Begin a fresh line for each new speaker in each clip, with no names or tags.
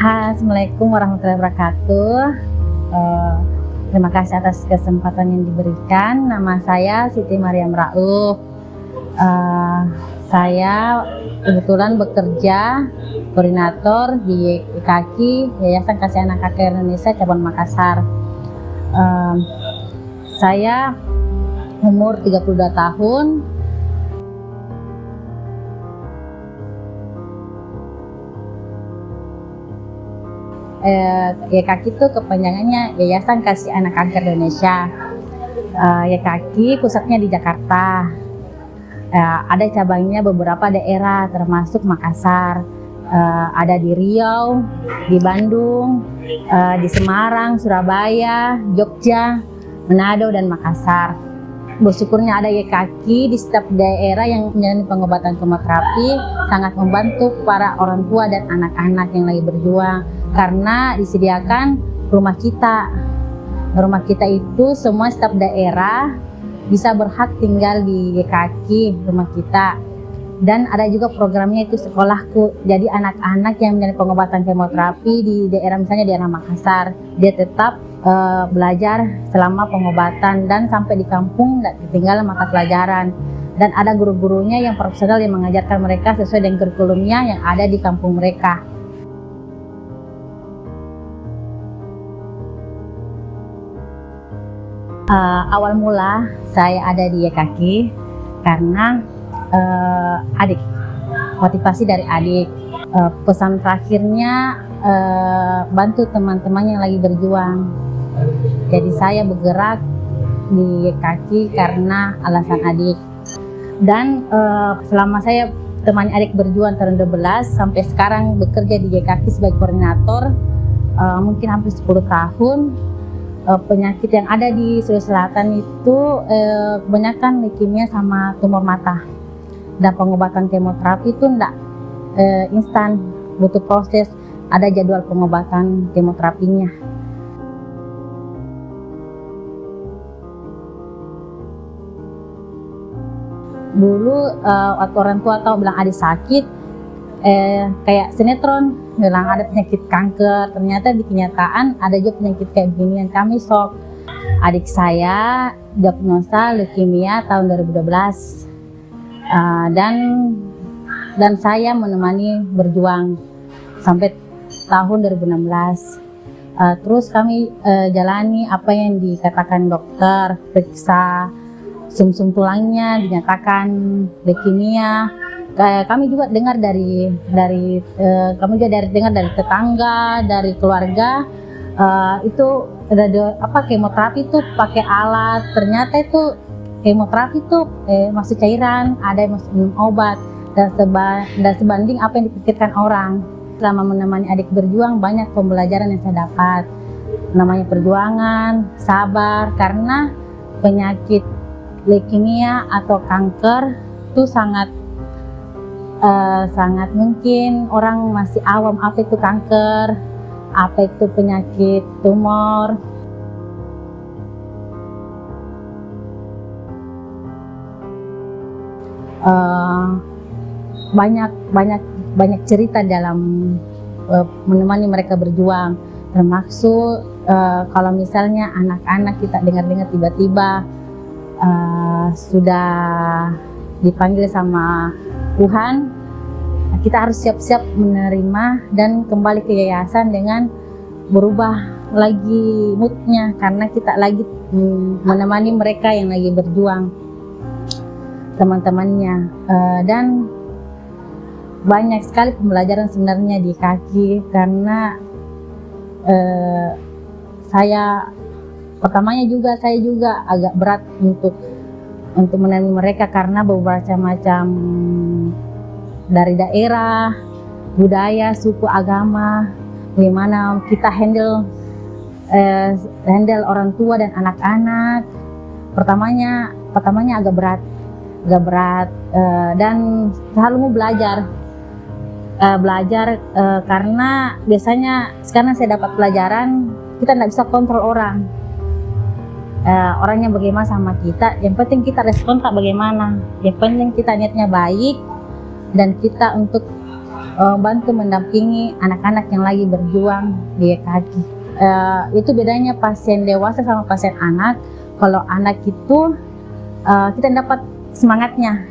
Assalamualaikum warahmatullahi wabarakatuh. Terima kasih atas kesempatan yang diberikan. Nama saya Siti Mariam Rauf. Saya kebetulan bekerja koordinator di YKAKI, Yayasan Kasih Anak Kanker Indonesia cabang Makassar. Saya umur 32 tahun. YKAKI itu kepanjangannya Yayasan Kasih Anak Kanker Indonesia. YKAKI pusatnya di Jakarta. Ada cabangnya beberapa daerah termasuk Makassar. Ada di Riau, di Bandung, di Semarang, Surabaya, Jogja, Manado, dan Makassar. Bersyukurnya ada YKAKI di setiap daerah yang menjalani pengobatan kemoterapi, sangat membantu para orang tua dan anak-anak yang lagi berjuang. Karena disediakan rumah kita. Rumah kita itu semua setiap daerah bisa berhak tinggal di YKAKI rumah kita. Dan ada juga programnya itu sekolahku. Jadi anak-anak yang menjalani pengobatan kemoterapi di daerah, misalnya di daerah Makassar, dia tetap belajar selama pengobatan dan sampai di kampung tidak ketinggalan mata pelajaran. Dan ada guru-gurunya yang profesional yang mengajarkan mereka sesuai dengan kurikulumnya yang ada di kampung mereka. Awal mula saya ada di YKAKI karena adik, motivasi dari adik. Pesan terakhirnya bantu teman-teman yang lagi berjuang. Jadi saya bergerak di YKAKI karena alasan adik. Dan selama saya temani adik berjuang tahun 2012 sampai sekarang bekerja di YKAKI sebagai koordinator, mungkin hampir 10 tahun. Penyakit yang ada di Sulawesi Selatan itu kebanyakan leukemia sama tumor mata. Dan pengobatan kemoterapi itu tidak instan, butuh proses, ada jadwal pengobatan kemoterapinya. Dulu waktu orang tua tahu bilang adik sakit, kayak sinetron bilang ada penyakit kanker, ternyata di kenyataan ada juga penyakit kayak begini yang kami shock. Adik saya diagnosa leukemia tahun 2012 dan saya menemani berjuang sampai tahun 2016. Terus kami jalani apa yang dikatakan dokter, periksa sumsum tulangnya dinyatakan leukemia. Kami juga dengar dari tetangga, dari keluarga, itu kemoterapi itu pakai alat. Ternyata itu kemoterapi itu masuk cairan, ada yang masuk minum obat, dan sebanding apa yang dipikirkan orang. Selama menemani adik berjuang, banyak pembelajaran yang saya dapat. Namanya perjuangan, sabar, karena penyakit leukemia atau kanker itu sangat mungkin orang masih awam apa itu kanker, apa itu penyakit tumor. Banyak cerita dalam menemani mereka berjuang, termasuk kalau misalnya anak-anak kita dengar-dengar tiba-tiba sudah dipanggil sama Tuhan, kita harus siap-siap menerima dan kembali ke yayasan dengan berubah lagi moodnya, karena kita lagi menemani mereka yang lagi berjuang, teman-temannya. Dan banyak sekali pembelajaran sebenarnya di YKAKI, karena saya juga agak berat untuk menemani mereka karena beberapa macam dari daerah, budaya, suku, agama, bagaimana kita handle orang tua dan anak-anak. Pertamanya agak berat, dan selalu mau belajar karena biasanya sekarang saya dapat pelajaran kita tidak bisa kontrol orang. Orangnya bagaimana sama kita, yang penting kita respon tak bagaimana, yang penting kita niatnya baik dan kita untuk bantu mendampingi anak-anak yang lagi berjuang di YKK. Itu bedanya pasien dewasa sama pasien anak. Kalau anak itu kita dapat semangatnya,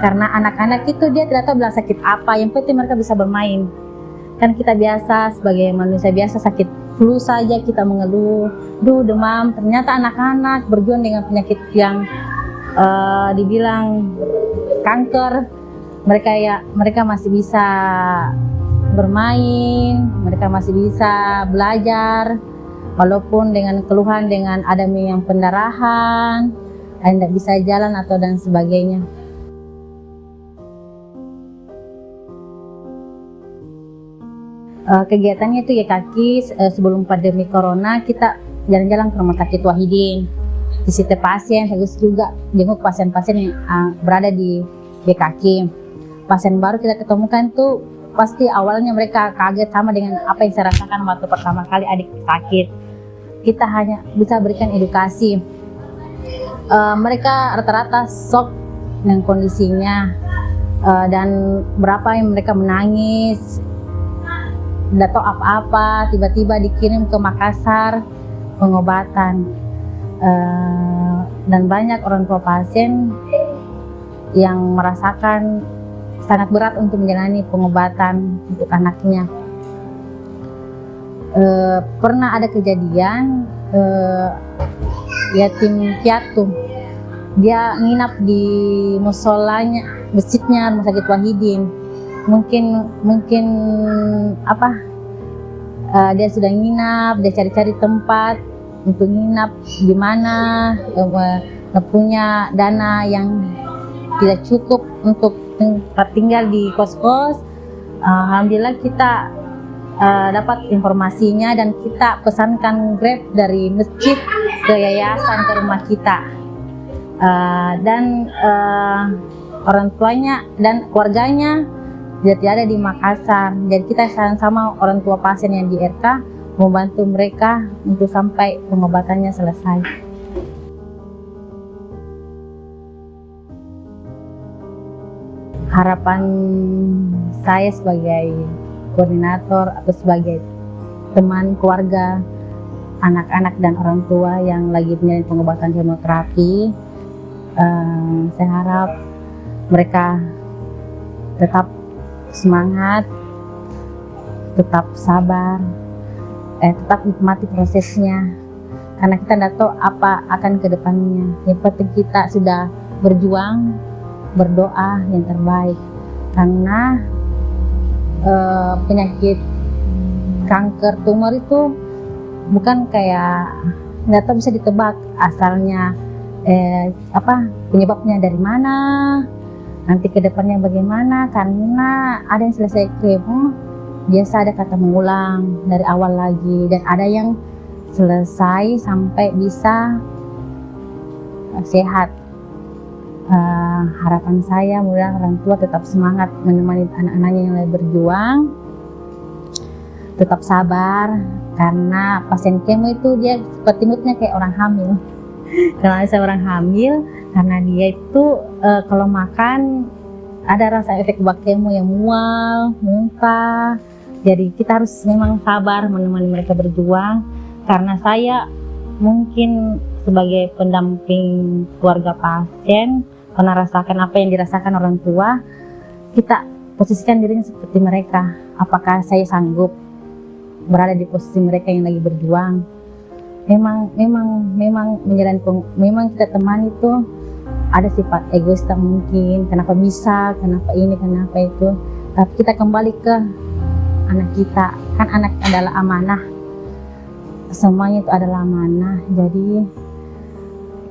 karena anak-anak itu dia tidak tahu bilang sakit apa, yang penting mereka bisa bermain. Kan kita biasa sebagai manusia biasa sakit flu saja kita mengeluh, demam. Ternyata anak-anak berjuang dengan penyakit yang dibilang kanker, mereka masih bisa bermain, mereka masih bisa belajar, walaupun dengan keluhan dengan adanya yang pendarahan, tidak bisa jalan atau dan sebagainya. Kegiatannya itu YKK sebelum pandemi corona kita jalan-jalan ke rumah sakit Wahidin, visit pasien, terus juga jenguk pasien-pasien yang berada di YKK. Pasien baru kita ketemukan tuh pasti awalnya mereka kaget sama dengan apa yang saya rasakan waktu pertama kali adik sakit. Kita hanya bisa berikan edukasi. Mereka rata-rata shock dengan kondisinya, dan berapa yang mereka menangis, tidak tahu apa-apa, tiba-tiba dikirim ke Makassar pengobatan. Dan banyak orang tua pasien yang merasakan sangat berat untuk menjalani pengobatan untuk anaknya. Pernah ada kejadian yatim piatu, dia nginap di musolanya, masjidnya Rumah Sakit Wahidin. Mungkin dia sudah nginap, dia cari-cari tempat untuk nginap di mana, punya dana yang tidak cukup untuk tinggal di kos-kos. Alhamdulillah kita dapat informasinya dan kita pesankan Grab dari masjid ke yayasan, ke rumah kita. Dan orang tuanya dan keluarganya tidak ada di Makassar. Jadi kita sama orang tua pasien yang di RK membantu mereka untuk sampai pengobatannya selesai. Harapan saya sebagai koordinator atau sebagai teman keluarga, anak-anak dan orang tua yang lagi menjalani pengobatan kemoterapi, saya harap mereka tetap semangat, tetap sabar, tetap nikmati prosesnya, karena kita tidak tahu apa akan ke depannya. Yang penting kita sudah berjuang, berdoa yang terbaik, karena penyakit kanker tumor itu bukan kayak nggak tahu bisa ditebak asalnya, penyebabnya dari mana, nanti ke depannya bagaimana, karena ada yang selesai kemo biasa ada kata mengulang dari awal lagi, dan ada yang selesai sampai bisa sehat. Harapan saya mudah orang tua tetap semangat menemani anak-anaknya yang lagi berjuang, tetap sabar, karena pasien kemo itu dia seperti moodnya kayak orang hamil. Kalau saya orang hamil, karena dia itu kalau makan ada rasa efek bak kemo yang mual, muntah. Jadi kita harus memang sabar menemani mereka berjuang, karena saya mungkin sebagai pendamping keluarga pasien pernah rasakan apa yang dirasakan orang tua. Kita posisikan dirinya seperti mereka. Apakah saya sanggup berada di posisi mereka yang lagi berjuang? Memang menjalani memang kita teman itu ada sifat egois mungkin. Kenapa bisa? Kenapa ini? Kenapa itu? Tapi kita kembali ke anak kita. Kan anak adalah amanah. Semuanya itu adalah amanah. Jadi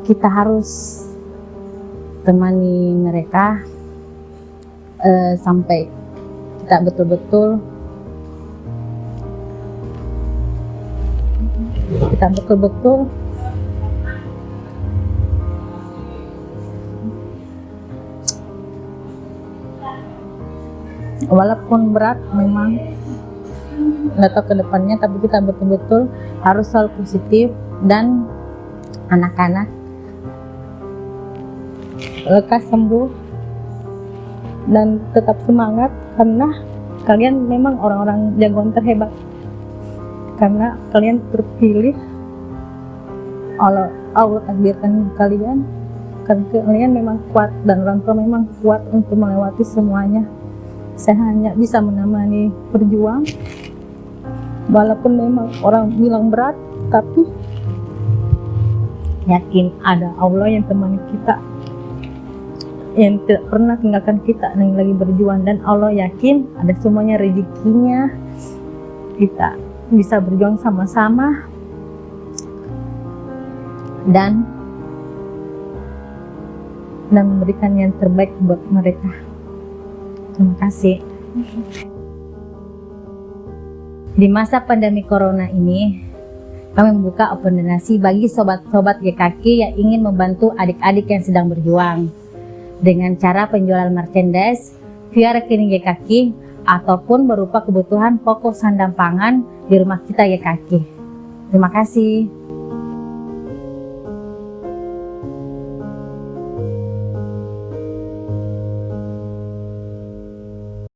kita harus temani mereka sampai kita betul-betul walaupun berat memang nggak tahu ke depannya, tapi kita betul-betul harus selalu positif, dan anak-anak lekas sembuh dan tetap semangat,
Kalian memang orang-orang jagoan terhebat, karena kalian terpilih Allah takdirkan kalian, karena kalian memang kuat dan orang tua memang kuat untuk melewati semuanya. Saya hanya bisa menemani berjuang, walaupun memang orang bilang berat, tapi yakin ada Allah yang temani kita, yang tidak pernah tinggalkan kita yang lagi berjuang. Dan Allah yakin ada semuanya rezekinya, kita bisa berjuang sama-sama dan memberikan yang terbaik buat mereka. Terima kasih. Di masa pandemi corona ini, kami membuka open donasi bagi sobat-sobat YKK yang ingin membantu adik-adik yang sedang berjuang dengan cara penjualan merchandise via rekening YKK ataupun berupa kebutuhan pokok sandang pangan di rumah kita YKK. Terima kasih.